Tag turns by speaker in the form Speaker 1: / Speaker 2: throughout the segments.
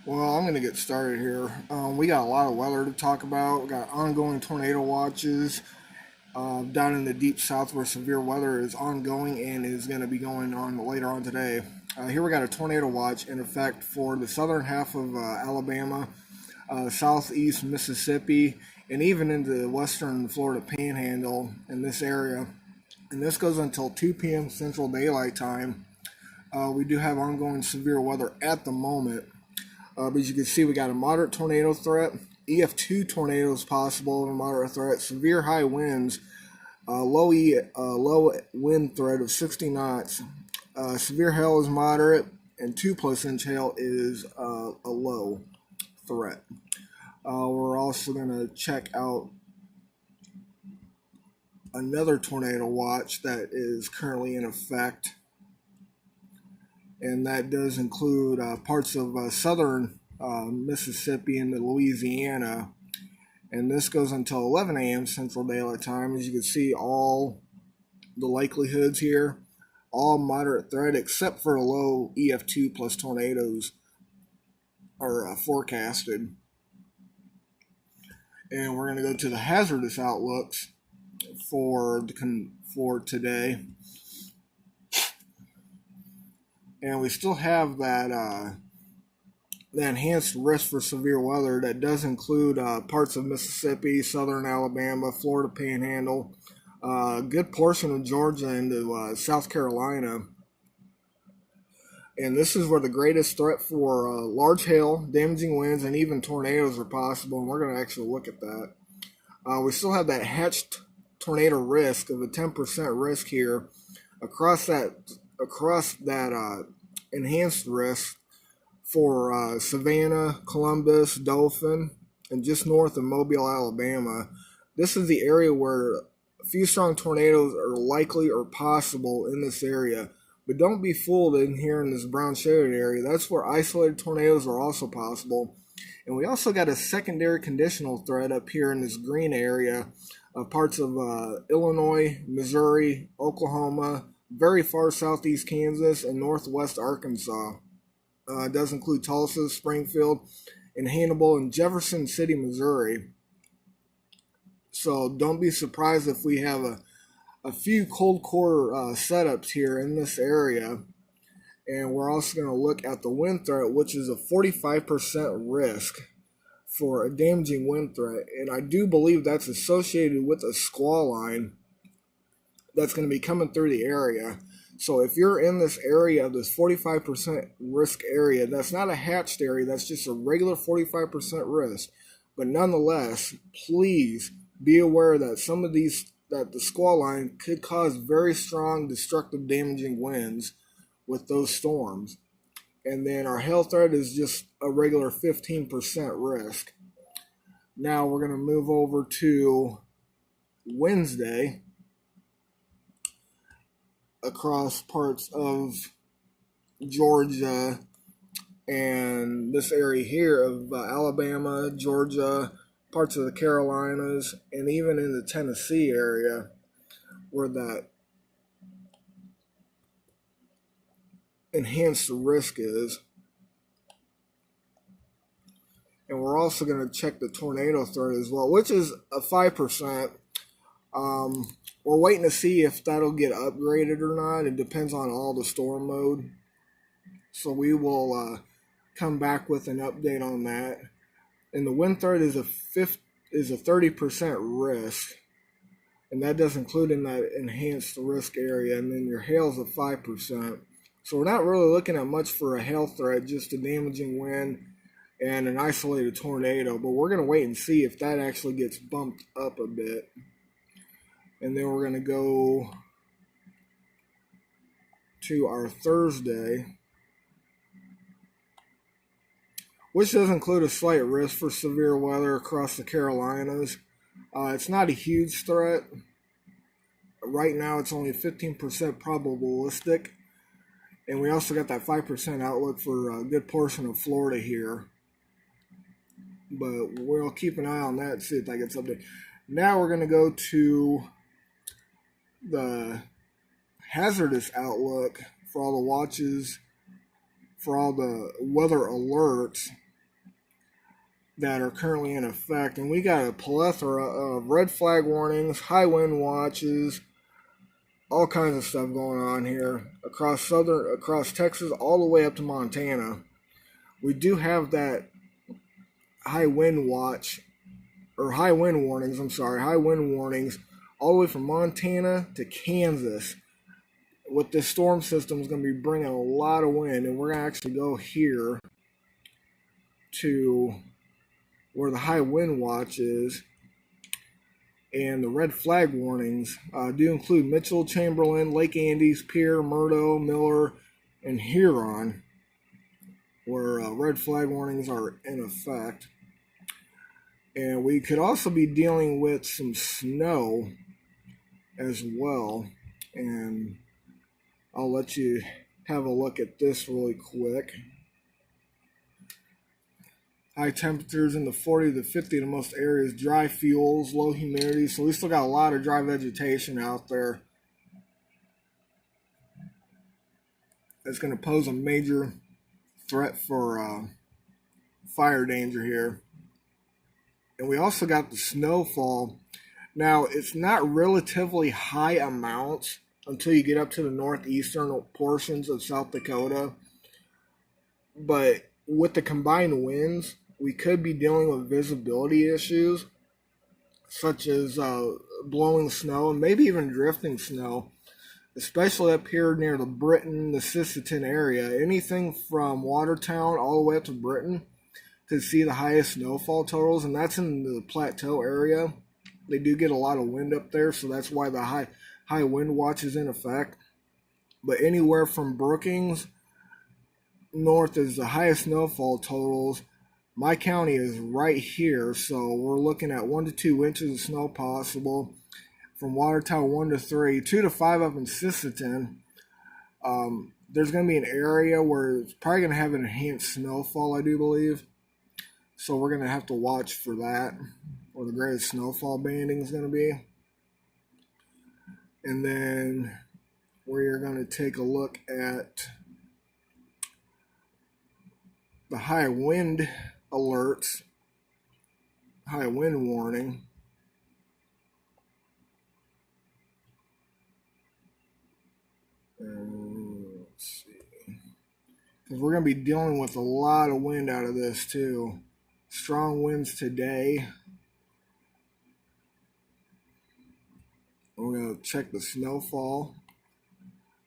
Speaker 1: Well, I'm going to get started here. We got a lot of weather to talk about. We got ongoing tornado watches down in the deep south where severe weather is ongoing and is going to be going on later on today. Here we got a tornado watch in effect for the southern half of Alabama, southeast Mississippi, and even into the western Florida panhandle in this area. And this goes until 2 p.m. Central Daylight Time. We do have ongoing severe weather at the moment. But as you can see, we got a moderate tornado threat, EF2 tornadoes possible, a moderate threat, severe high winds, low wind threat of 60 knots, severe hail is moderate, and 2+ inch hail is a low threat. We're also going to check out another tornado watch that is currently in effect, and that does include parts of southern Mississippi into Louisiana. And this goes until 11 a.m. Central Daylight Time. As you can see, all the likelihoods here, all moderate threat except for a low EF2 plus tornadoes are forecasted. And we're going to go to the hazardous outlooks for today. And we still have that the enhanced risk for severe weather that does include parts of Mississippi, southern Alabama, Florida Panhandle, a good portion of Georgia into South Carolina. And this is where the greatest threat for large hail, damaging winds, and even tornadoes are possible. And we're going to actually look at that. We still have that hatched tornado risk of a 10% risk here across that enhanced risk for Savannah, Columbus, Dothan, and just north of Mobile, Alabama. This is the area where a few strong tornadoes are likely or possible in this area. But don't be fooled in here in this brown shaded area. That's where isolated tornadoes are also possible. And we also got a secondary conditional threat up here in this green area of parts of Illinois, Missouri, Oklahoma, very far southeast Kansas, and northwest Arkansas. It does include Tulsa, Springfield, and Hannibal and Jefferson City, Missouri. So don't be surprised if we have a few cold core setups here in this area. And we're also going to look at the wind threat, which is a 45% risk for a damaging wind threat. And I do believe that's associated with a squall line that's going to be coming through the area. So if you're in this area of this 45% risk area, that's not a hatched area, that's just a regular 45% risk. But nonetheless, please be aware that that the squall line could cause very strong, destructive, damaging winds with those storms. And then our hail threat is just a regular 15% risk. Now we're going to move over to Wednesday. Across parts of Georgia and this area here of Alabama, Georgia, parts of the Carolinas, and even in the Tennessee area where that enhanced risk is. And we're also going to check the tornado threat as well, which is a 5%. We're waiting to see if that'll get upgraded or not. It depends on all the storm mode. So we will come back with an update on that. And the wind threat is a 30% risk. And that does include in that enhanced risk area. And then your hail is a 5%. So we're not really looking at much for a hail threat, just a damaging wind and an isolated tornado. But we're going to wait and see if that actually gets bumped up a bit. And then we're going to go to our Thursday, which does include a slight risk for severe weather across the Carolinas. It's not a huge threat. Right now, it's only 15% probabilistic. And we also got that 5% outlook for a good portion of Florida here. But we'll keep an eye on that and see if that gets updated. Now we're going to go to the hazardous outlook for all the watches, for all the weather alerts. that are currently in effect, and we got a plethora of red flag warnings, high wind watches, all kinds of stuff going on here across Texas, all the way up to Montana. We do have that high wind watch, or high wind warnings, high wind warnings, all the way from Montana to Kansas. With this storm system is going to be bringing a lot of wind, and we're going to actually go here to where the high wind watch is, and the red flag warnings do include Mitchell, Chamberlain, Lake Andes, Pierre, Murdo, Miller, and Huron, where red flag warnings are in effect. And we could also be dealing with some snow as well, and I'll let you have a look at this really quick. High temperatures in the 40 to 50 in most areas, dry fuels, low humidity, so we still got a lot of dry vegetation out there. It's going to pose a major threat for fire danger here. And we also got the snowfall. Now, it's not relatively high amounts until you get up to the northeastern portions of South Dakota. But with the combined winds, we could be dealing with visibility issues, such as blowing snow and maybe even drifting snow, especially up here near the Britain, the Sisseton area. Anything from Watertown all the way up to Britain could see the highest snowfall totals, and that's in the plateau area. They do get a lot of wind up there, so that's why the high wind watch is in effect. But anywhere from Brookings north is the highest snowfall totals. My county is right here, so we're looking at 1 to 2 inches of snow possible. From Watertown, 1 to 3, 2 to 5 up in Sisseton. There's going to be an area where it's probably going to have an enhanced snowfall, I do believe. So we're going to have to watch for that, where the greatest snowfall banding is going to be. And then we're going to take a look at the high wind alerts, high wind warning. Let's see. Because we're going to be dealing with a lot of wind out of this too. Strong winds today. We're going to check the snowfall.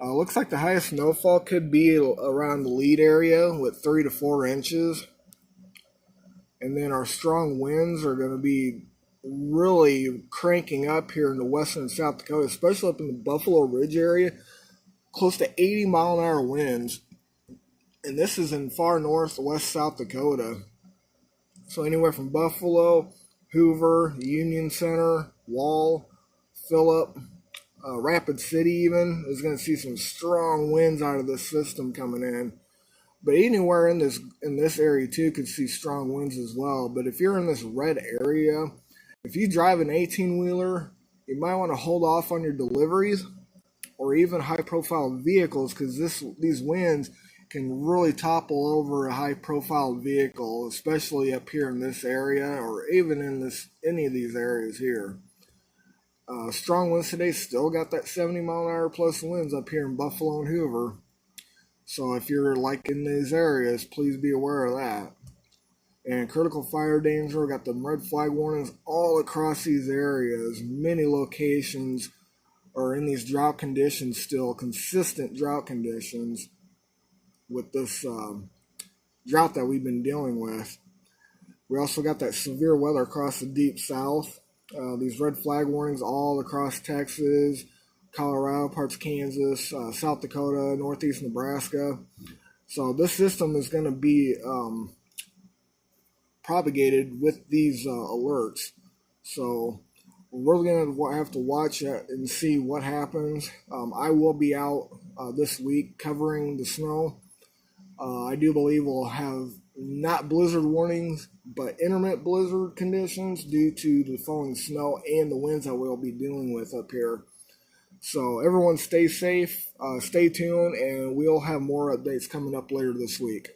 Speaker 1: Looks like the highest snowfall could be around the lead area with 3 to 4 inches. And then our strong winds are going to be really cranking up here in the western South Dakota, especially up in the Buffalo Ridge area, close to 80 mile an hour winds. And this is in far northwest South Dakota. So anywhere from Buffalo, Hoover, Union Center, Wall, Phillip, Rapid City even is going to see some strong winds out of this system coming in. But anywhere in this area too could see strong winds as well. But if you're in this red area, if you drive an 18-wheeler, you might want to hold off on your deliveries or even high-profile vehicles, because these winds can really topple over a high-profile vehicle, especially up here in this area or even in any of these areas here. Strong winds today still got that 70 mile an hour plus winds up here in Buffalo and Hoover. So if you're like in these areas, please be aware of that. And critical fire danger, got the red flag warnings all across these areas. Many locations are in these drought conditions still, consistent drought conditions with this drought that we've been dealing with. We also got that severe weather across the deep south. These red flag warnings all across Texas, Colorado, parts of Kansas, South Dakota, northeast Nebraska. So this system is going to be propagated with these alerts. So we're going to have to watch it and see what happens. I will be out this week covering the snow. I do believe we'll have not blizzard warnings, but intermittent blizzard conditions due to the falling snow and the winds that we'll be dealing with up here. So everyone stay safe, stay tuned, and we'll have more updates coming up later this week.